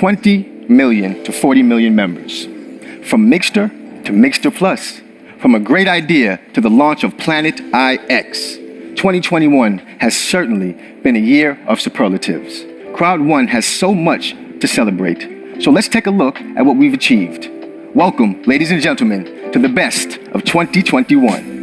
20 million to 40 million members. From Mixter to Mixter Plus. From a great idea to the launch of Planet IX. 2021 has certainly been a year of superlatives. Crowd1 has so much to celebrate. So let's take a look at what we've achieved. Welcome, ladies and gentlemen, to the best of 2021.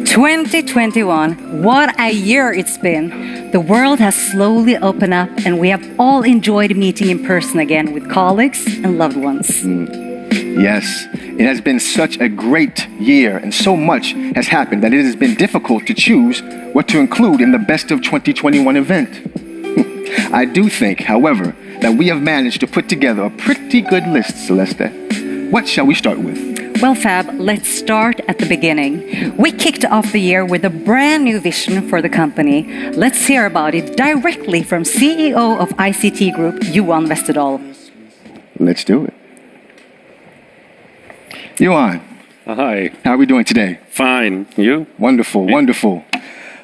2021, what a year it's been. The world has slowly opened up and we have all enjoyed meeting in person again with colleagues and loved ones. Yes, it has been such a great year and so much has happened that it has been difficult to choose what to include in the best of 2021 event. I do think, however, that we have managed to put together a pretty good list, Celeste. What shall we start with? Well, Fab, let's start at the beginning. We kicked off the year with a brand new vision for the company. Let's hear about it directly from CEO of ICT Group, Johan Westerdahl. Let's do it. Johan. Hi. How are we doing today? Fine. You? Wonderful, wonderful.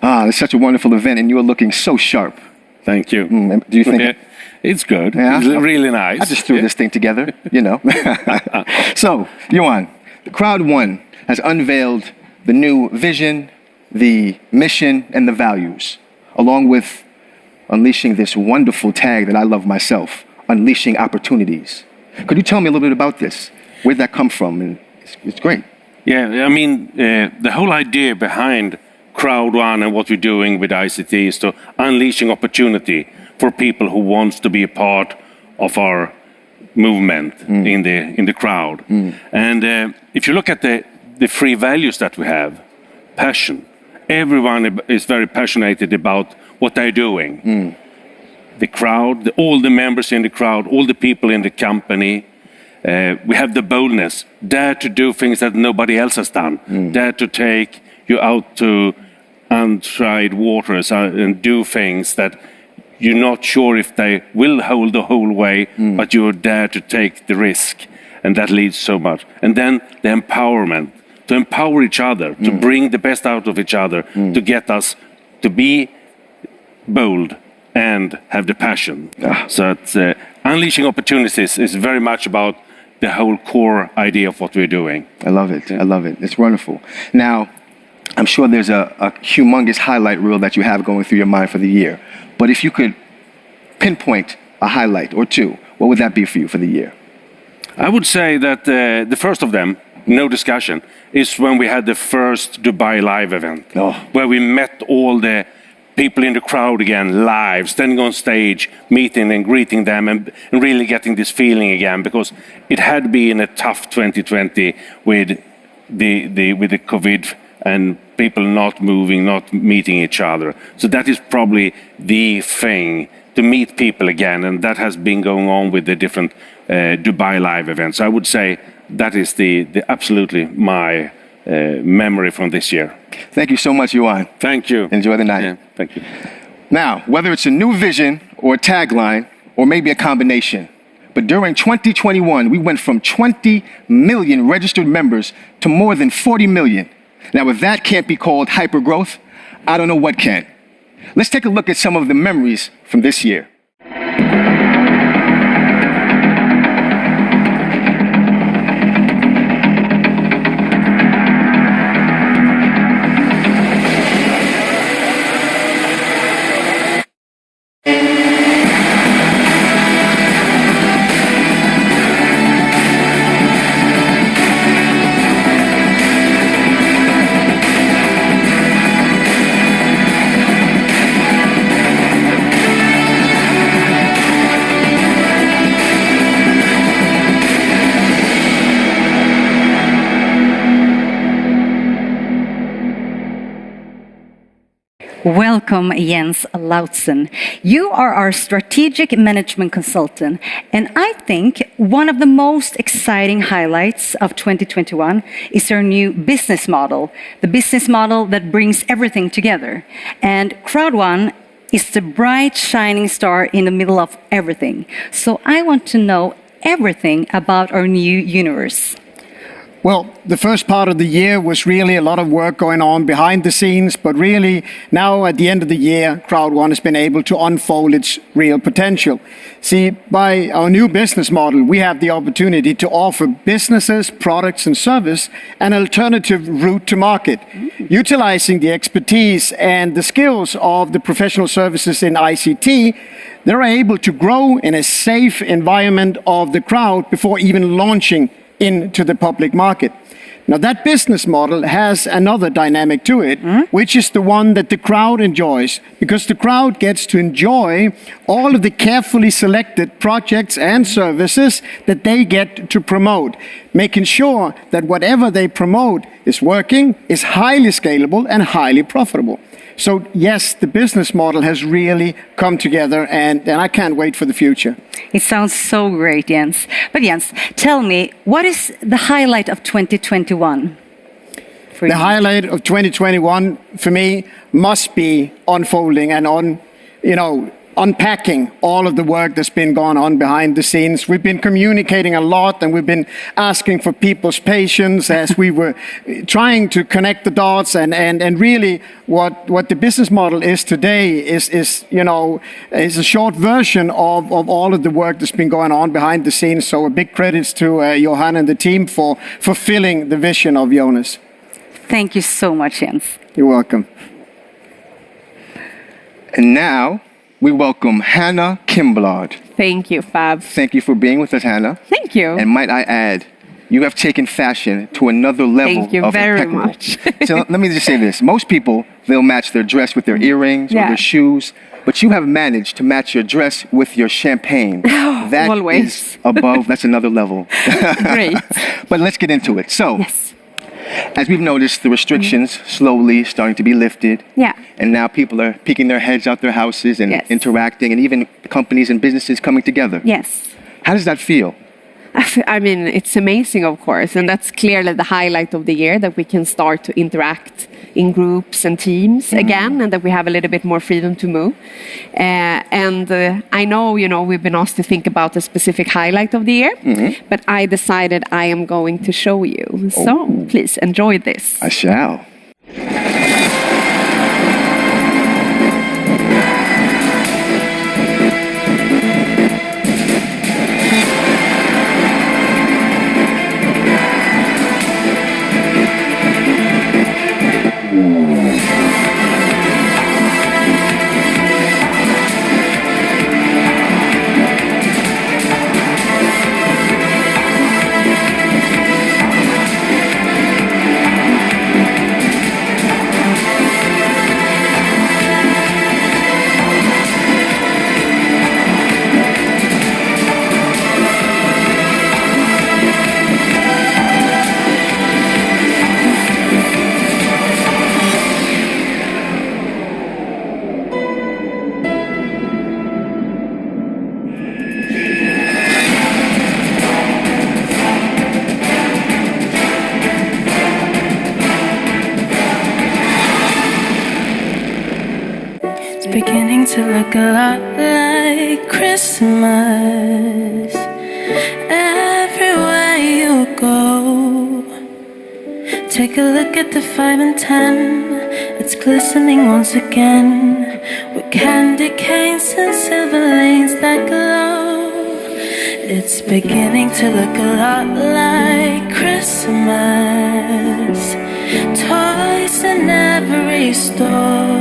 It's such a wonderful event and you are looking so sharp. Thank you. Do you think... It's good. Yeah? It's really nice. I just threw this thing together, you know. So, Johan, Crowd1 has unveiled the new vision, the mission, and the values, along with unleashing this wonderful tag that I love myself, unleashing opportunities. Could you tell me a little bit about this? Where'd that come from? And it's great. Yeah, I mean, the whole idea behind Crowd1 and what we're doing with ICT is to unleashing opportunity for people who wants to be a part of our movement in the crowd. And if you look at the three values that we have, passion. Everyone is very passionate about what they're doing. The crowd, all the members in the crowd, all the people in the company. We have the boldness, dare to do things that nobody else has done, dare to take you out to untried waters and do things that you're not sure if they will hold the whole way, but you dare to take the risk, and that leads so much. And then the empowerment, to empower each other, to bring the best out of each other, to get us to be bold and have the passion. So it's, unleashing opportunities is very much about the whole core idea of what we're doing. I love it. I love it. It's wonderful. Now, I'm sure there's a humongous highlight reel that you have going through your mind for the year. But if you could pinpoint a highlight or two, what would that be for you for the year? I would say that the first of them, no discussion, is when we had the first Dubai Live event, where we met all the people in the crowd again, live, standing on stage, meeting and greeting them, and really getting this feeling again, because it had been a tough 2020 with the COVID and people not moving, not meeting each other. So that is probably the thing, to meet people again, and that has been going on with the different Dubai Live events. I would say that is the absolutely my memory from this year. Thank you so much, Johan. Thank you. Enjoy the night. Yeah, thank you. Now, whether it's a new vision or a tagline, or maybe a combination, but during 2021, we went from 20 million registered members to more than 40 million. Now, if that can't be called hypergrowth, I don't know what can. Let's take a look at some of the memories from this year. Welcome, Jens Lautzen. You are our strategic management consultant, and I think one of the most exciting highlights of 2021 is our new business model, the business model that brings everything together. And Crowd1 is the bright, shining star in the middle of everything. So I want to know everything about our new universe. Well, the first part of the year was really a lot of work going on behind the scenes, but really now at the end of the year, Crowd1 has been able to unfold its real potential. See, by our new business model, we have the opportunity to offer businesses, products and service an alternative route to market, utilizing the expertise and the skills of the professional services in ICT. They're able to grow in a safe environment of the crowd before even launching into the public market. Now that business model has another dynamic to it, which is the one that the crowd enjoys, because the crowd gets to enjoy all of the carefully selected projects and services that they get to promote, making sure that whatever they promote is working, is highly scalable and highly profitable. So yes, the business model has really come together, and I can't wait for the future. It sounds so great, Jens. But Jens, tell me, what is the highlight of 2021 for you? The highlight of 2021 for me must be unfolding and unpacking all of the work that's been going on behind the scenes. We've been communicating a lot, and we've been asking for people's patience as we were trying to connect the dots, and really what the business model is today is a short version of all of the work that's been going on behind the scenes. So a big credits to Johan and the team for fulfilling the vision of Jonas. Thank you so much, Jens. You're welcome. And now we welcome Hannah Kimblad. Thank you, Fab. Thank you for being with us, Hannah. Thank you. And might I add, you have taken fashion to another level. Thank you of very impeccable. much. So let me just say this. Most people, they'll match their dress with their earrings or Yeah. their shoes, but you have managed to match your dress with your champagne. That Always. is above, that's another level. Great. But let's get into it. So, Yes. as we've noticed, the restrictions slowly starting to be lifted. Yeah. And now people are peeking their heads out their houses and Yes. interacting, and even companies and businesses coming together. Yes. How does that feel? I mean, it's amazing, of course, and that's clearly the highlight of the year, that we can start to interact in groups and teams again, and that we have a little bit more freedom to move. I know, we've been asked to think about a specific highlight of the year, but I decided I am going to show you. So please enjoy this. I shall. Beginning to look a lot like Christmas everywhere you go. Take a look at the 5 and 10. It's glistening once again with candy canes and silver lanes that glow. It's beginning to look a lot like Christmas. Toys in every store.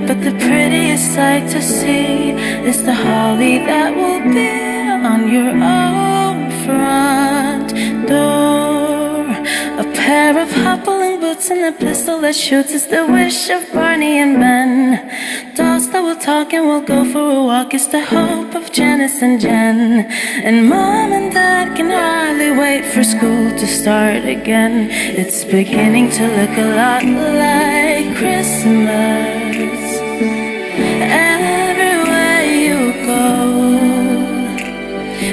But the prettiest sight to see is the holly that will be on your own front door. A pair of hoppling boots and a pistol that shoots is the wish of Barney and Ben. Dolls that will talk and will go for a walk is the hope of Janice and Jen. And Mom and Dad can hardly wait for school to start again. It's beginning to look a lot like Christmas. Everywhere you go,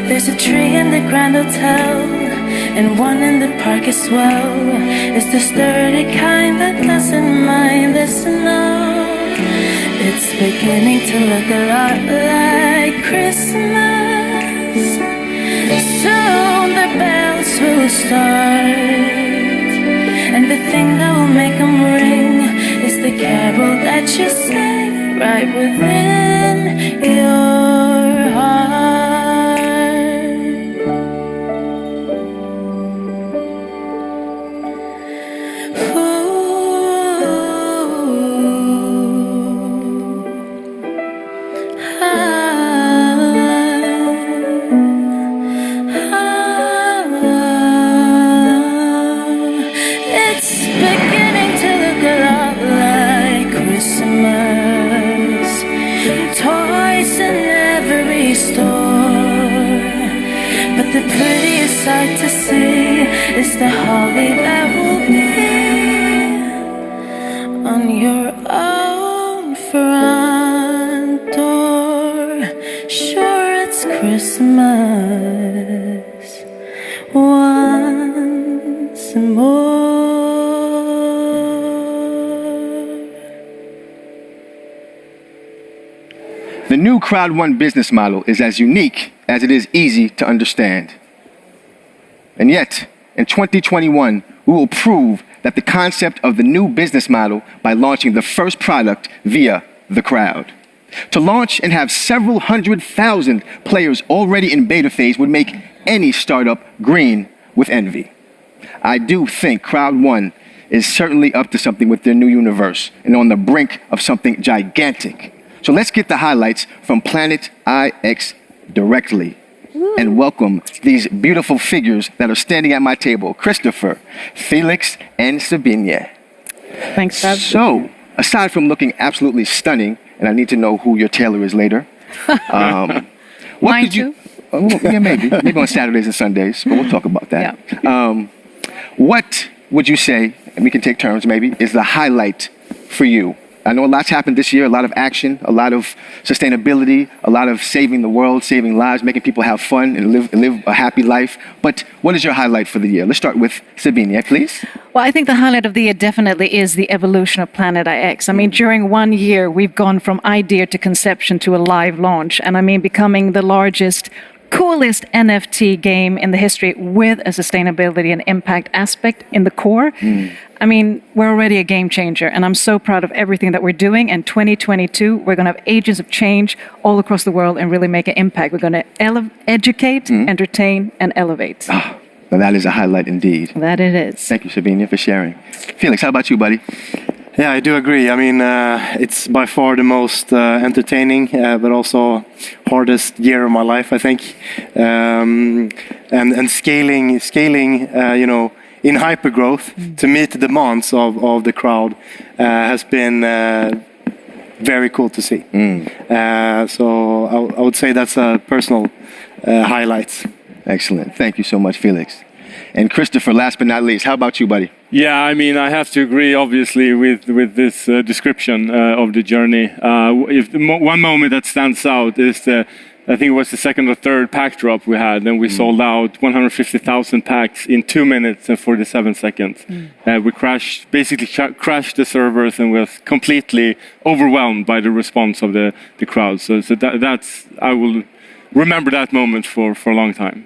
there's a tree in the Grand Hotel and one in the park as well. It's the sturdy kind that doesn't mind the snow. It's beginning to look a lot like Christmas. Soon the bells will start, and the thing that will make them ring is the carol that you sing right within your heart. It's beginning to look a lot like Christmas. Toys in every store, but the prettiest sight to see is the holly that will be on your own front door. Sure, it's Christmas once more. The new Crowd1 business model is as unique as it is easy to understand. And yet, in 2021, we will prove that the concept of the new business model by launching the first product via the crowd. To launch and have several 100,000 players already in beta phase would make any startup green with envy. I do think Crowd1 is certainly up to something with their new universe and on the brink of something gigantic. So let's get the highlights from Planet IX directly and welcome these beautiful figures that are standing at my table, Christopher, Felix, and Sabine. Thanks, Fab. So, aside from looking absolutely stunning, and I need to know who your tailor is later, what Mine could you? too? Oh, yeah, maybe on Saturdays and Sundays, but we'll talk about that. What would you say, and we can take turns maybe, is the highlight for you? I know a lot's happened this year, a lot of action, a lot of sustainability, a lot of saving the world, saving lives, making people have fun and live a happy life. But what is your highlight for the year? Let's start with Sabine, please. Well, I think the highlight of the year definitely is the evolution of Planet IX. I mean, during 1 year, we've gone from idea to conception to a live launch. And I mean, becoming the largest, coolest NFT game in the history with a sustainability and impact aspect in the core. I mean, we're already a game changer, and I'm so proud of everything that we're doing. And 2022, we're going to have agents of change all across the world and really make an impact. We're going to educate, entertain, and elevate. Now that is a highlight indeed. That it is. Thank you, Sabine, for sharing. Felix, how about you, buddy? Yeah, I do agree. I mean, it's by far the most entertaining, but also hardest year of my life, I think. And scaling, you know, in hypergrowth to meet the demands of the crowd has been very cool to see. So I would say that's a personal highlight. Excellent. Thank you so much, Felix. And Christopher, last but not least, how about you, buddy? Yeah, I mean, I have to agree, obviously, with this description of the journey. One moment that stands out is I think it was the second or third pack drop we had, and we sold out 150,000 packs in 2 minutes and 47 seconds. We basically crashed the servers and was completely overwhelmed by the response of the crowd. So that's I will remember that moment for a long time.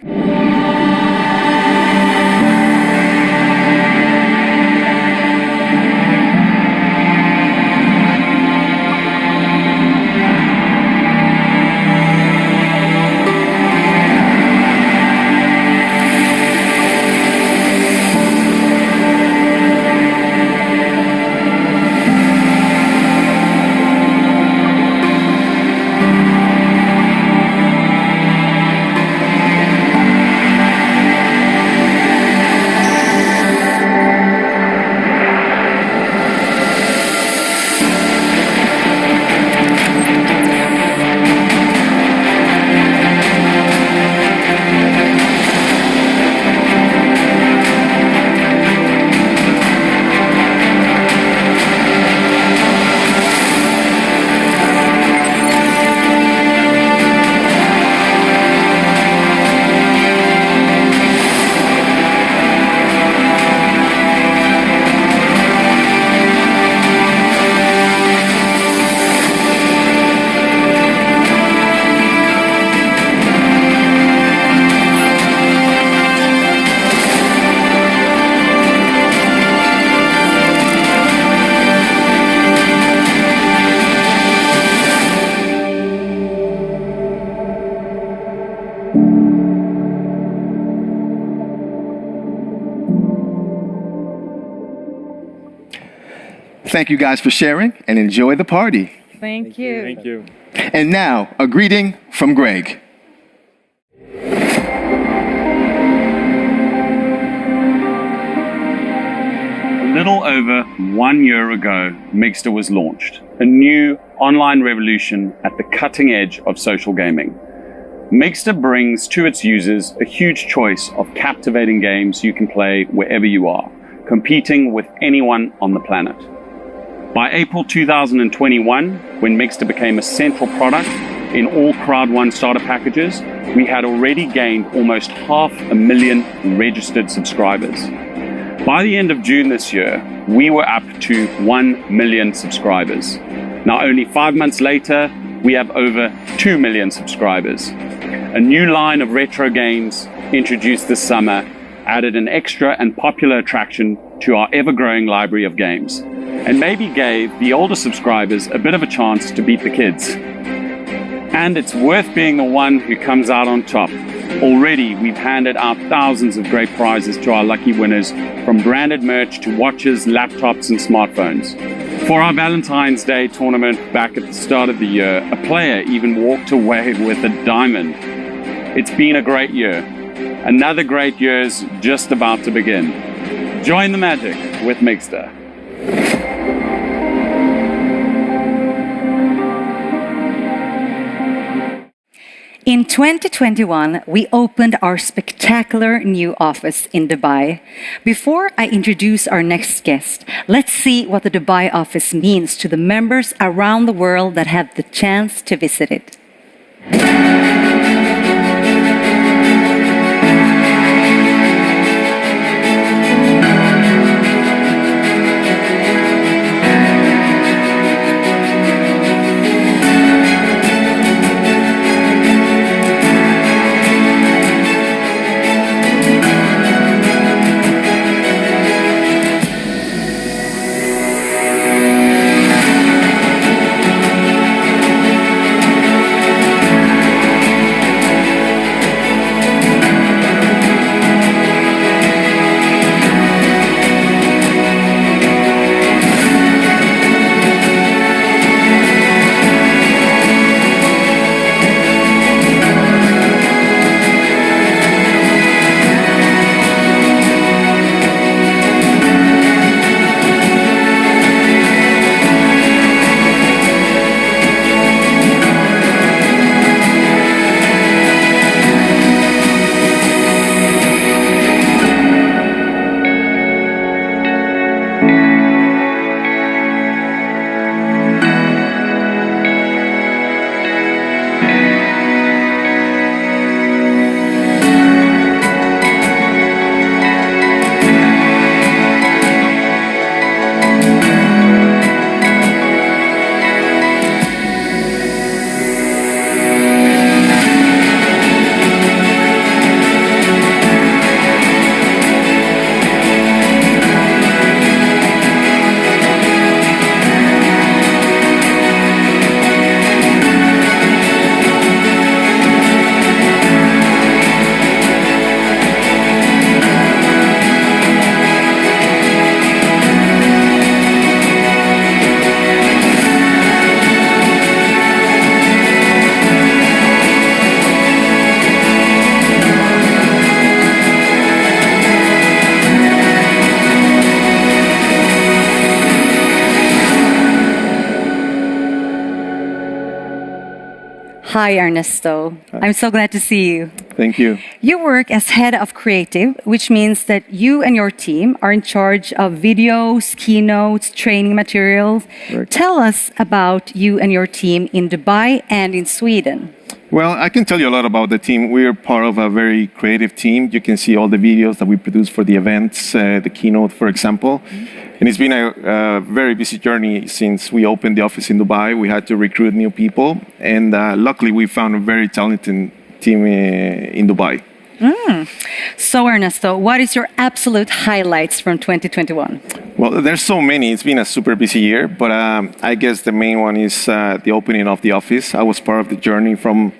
Thank you guys for sharing and enjoy the party. Thank you. Thank you. And now, a greeting from Greg. A little over 1 year ago, Mixter was launched, a new online revolution at the cutting edge of social gaming. Mixter brings to its users a huge choice of captivating games you can play wherever you are, competing with anyone on the planet. By April 2021, when Mixter became a central product in all Crowd1 starter packages, we had already gained almost 500,000 registered subscribers. By the end of June this year, we were up to 1 million subscribers. Now, only 5 months later, we have over 2 million subscribers. A new line of retro games introduced this summer added an extra and popular attraction to our ever-growing library of games, and maybe gave the older subscribers a bit of a chance to beat the kids. And it's worth being the one who comes out on top. Already, we've handed out thousands of great prizes to our lucky winners, from branded merch to watches, laptops, and smartphones. For our Valentine's Day tournament back at the start of the year, a player even walked away with a diamond. It's been a great year. Another great year's just about to begin. Join the magic with Mixter. In 2021, we opened our spectacular new office in Dubai. Before I introduce our next guest, let's see what the Dubai office means to the members around the world that have the chance to visit it. Hi, Ernesto. I'm so glad to see you. Thank you. You work as head of creative, which means that you and your team are in charge of videos, keynotes, training materials. Correct. Tell us about you and your team in Dubai and in Sweden. Well, I can tell you a lot about the team. We're part of a very creative team. You can see all the videos that we produce for the events, the keynote, for example. And it's been a very busy journey since we opened the office in Dubai. We had to recruit new people. And luckily, we found a very talented team in Dubai. So, Ernesto, what is your absolute highlights from 2021? Well, there's so many. It's been a super busy year, but I guess the main one is the opening of the office. I was part of the journey from,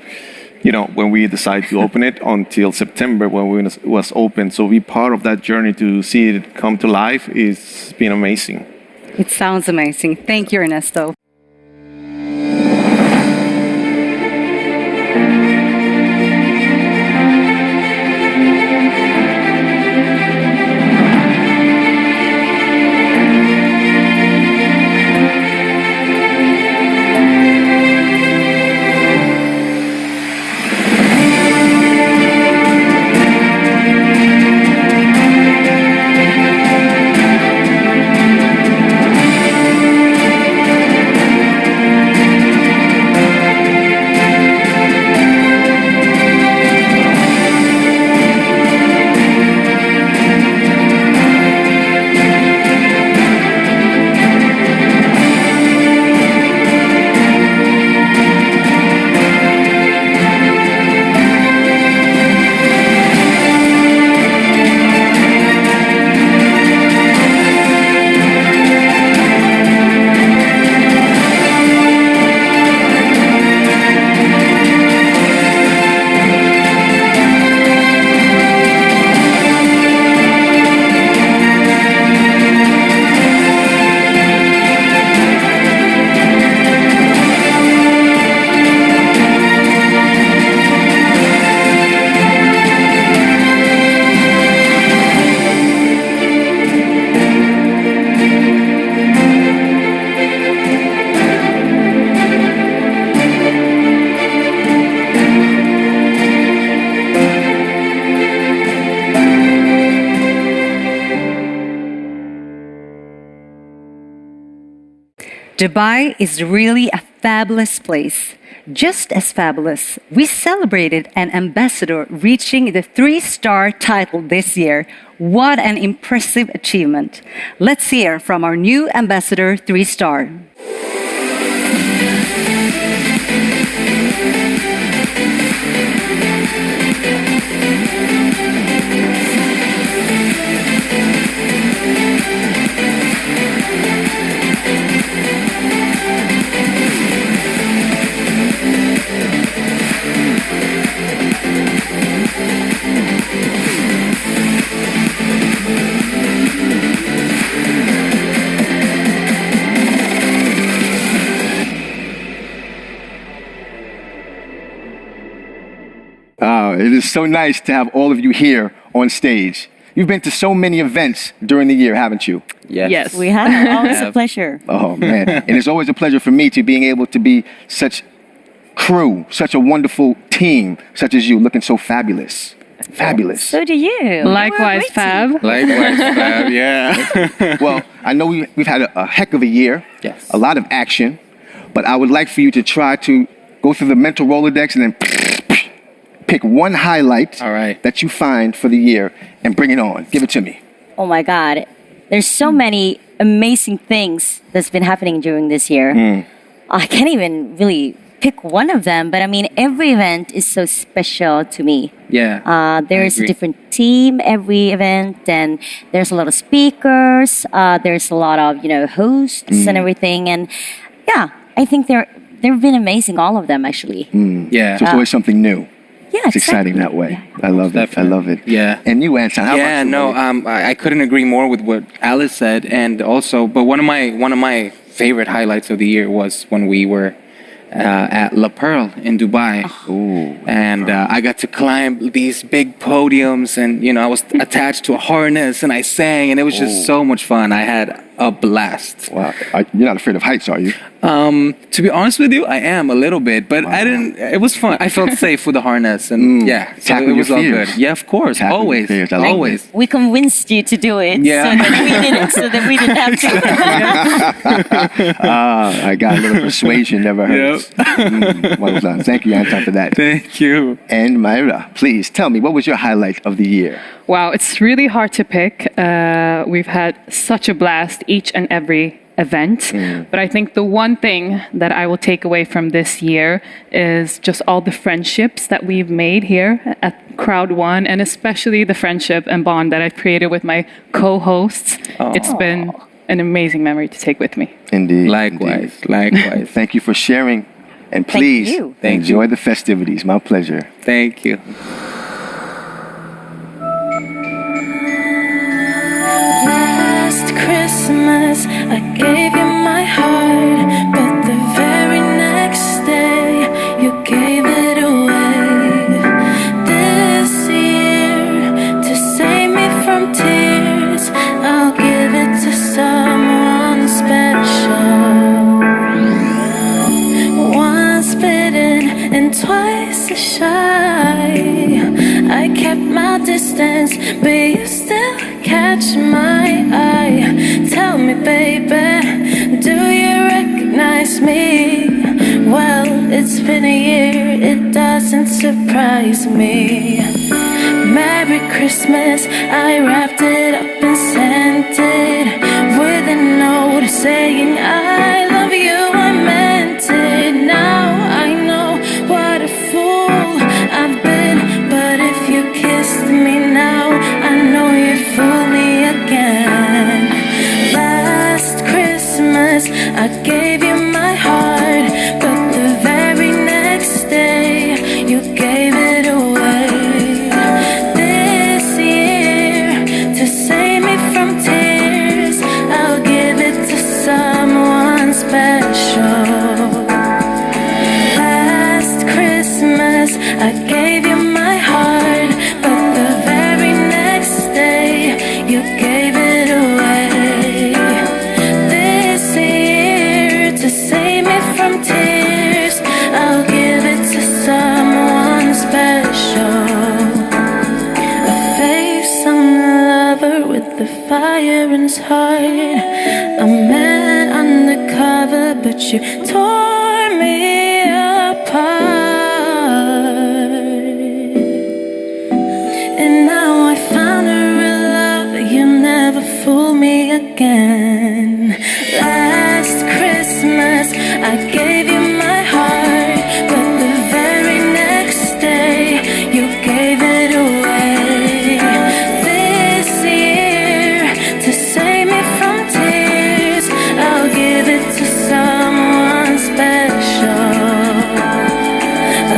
when we decided to open it until September when it was open. So be part of that journey to see it come to life has been amazing. It sounds amazing. Thank you, Ernesto. Dubai is really a fabulous place. Just as fabulous, we celebrated an ambassador reaching the 3-star title this year. What an impressive achievement. Let's hear from our new ambassador 3-star. It is so nice to have all of you here on stage. You've been to so many events during the year, haven't you? Yes. We have. Always a pleasure. Oh, man. And it's always a pleasure for me to being able to be such crew, such a wonderful team, such as you, looking so fabulous. Fabulous. So do you. Likewise, Fab. Likewise, Fab, yeah. Well, I know we've had a heck of a year. Yes. A lot of action. But I would like for you to try to go through the mental Rolodex and then pick one highlight that you find for the year and bring it on. Give it to me. Oh my God. There's so many amazing things that's been happening during this year. I can't even really pick one of them, but I mean, every event is so special to me. Yeah. There's a different team every event, and there's a lot of speakers. There's a lot of, hosts and everything. And yeah, I think they've been amazing, all of them actually. Yeah. So it's always something new. Yeah, it's exciting that way. Yeah. I love it. I love it. Yeah. And you, Anton, how about you? I couldn't agree more with what Alice said, and also, but one of my favorite highlights of the year was when we were at La Pearl in Dubai. And I got to climb these big podiums, and I was attached to a harness, and I sang, and it was just so much fun. I had a blast. Wow. You're not afraid of heights, are you? To be honest with you, I am a little bit, but I didn't. It was fun. I felt safe with the harness, and so it was all good. Yeah, of course, always, always. We convinced you to do it, so that we didn't have to. I got a little persuasion, never hurts. Well done. Thank you, Anton, for that. Thank you. And Myra, please tell me, what was your highlight of the year? Wow, it's really hard to pick. We've had such a blast each and every event. But I think the one thing that I will take away from this year is just all the friendships that we've made here at Crowd1, and especially the friendship and bond that I've created with my co-hosts. It's been an amazing memory to take with me. Indeed. Likewise. Likewise. Thank you for sharing. And please enjoy the festivities. My pleasure. Thank you. Last Christmas, I gave distance, but you still catch my eye. Tell me, baby, do you recognize me? Well, it's been a year, it doesn't surprise me. Merry Christmas, I wrapped it up and sent it with a note saying I love you, I meant it. Now I know what a fool I've been, but if you kissed me now, I know you'd fool me again. Last Christmas, I gave you my heart, but the very next day, you gave it away. This year, to save me from tears, I'll give it to someone special. Last Christmas, I gave you my heart, but the very next day, you gave it away. This year, to save me from tears, I'll give it to someone special. A face-on lover with the fire in his heart. A man undercover, but you tore me apart. And now I found a real love, you never fool me again. Last Christmas, I gave you my heart, but the very next day, you gave it away. This year, to save me from tears, I'll give it to someone special.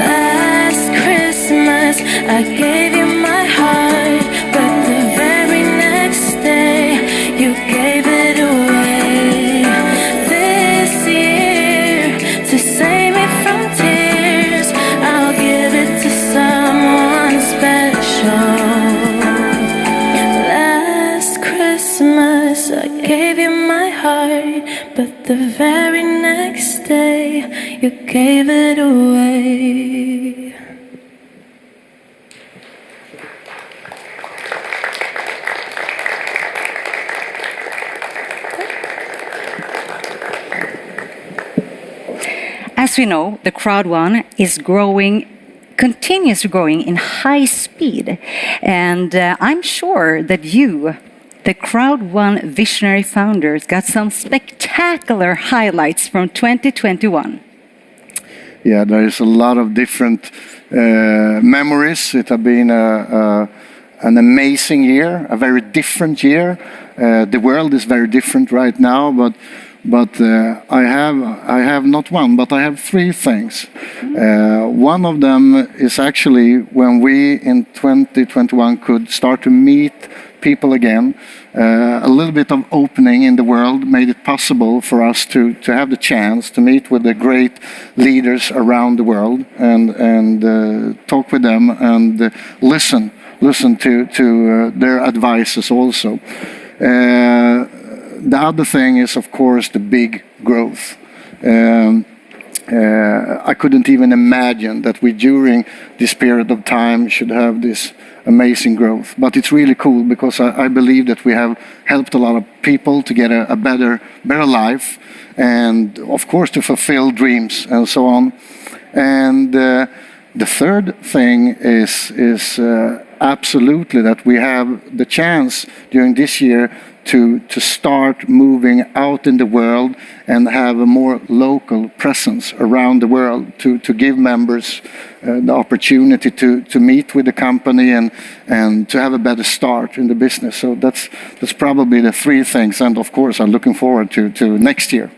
Last Christmas, I gave you my heart, but the very next day, you gave it away. This year, to save me from tears, I'll give it to someone special. Last Christmas, I gave you my heart, but the very next day, you gave it away. As we know, the Crowd1 is growing, continues growing in high speed. And I'm sure that you, the Crowd1 visionary founders, got some spectacular highlights from 2021. Yeah, there is a lot of different memories. It has been an amazing year, a very different year. The world is very different right now, but I have not one, but I have three things. One of them is actually when we in 2021 could start to meet people again. A little bit of opening in the world made it possible for us to have the chance to meet with the great leaders around the world and talk with them and listen to their advices also. The other thing is, of course, the big growth. I couldn't even imagine that we, during this period of time, should have this amazing growth. But it's really cool because I believe that we have helped a lot of people to get a better life, and of course to fulfill dreams and so on. And the third thing is absolutely that we have the chance during this year to start moving out in the world and have a more local presence around the world, to give members the opportunity to meet with the company and to have a better start in the business. So that's probably the three things, and of course I'm looking forward to next year.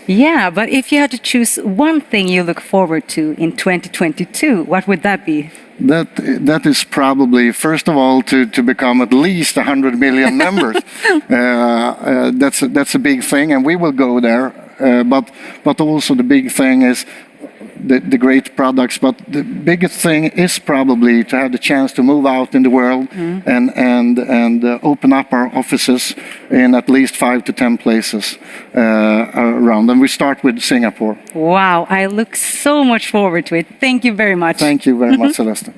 Yeah, but if you had to choose one thing you look forward to in 2022, what would that be? That is probably, first of all, to become at least 100 million members. That's a big thing, and we will go there. But also the big thing is the great products. But the biggest thing is probably to have the chance to move out in the world and open up our offices in at least 5 to 10 places around. And we start with Singapore. Wow, I look so much forward to it. Thank you very much. Thank you very much, Celeste.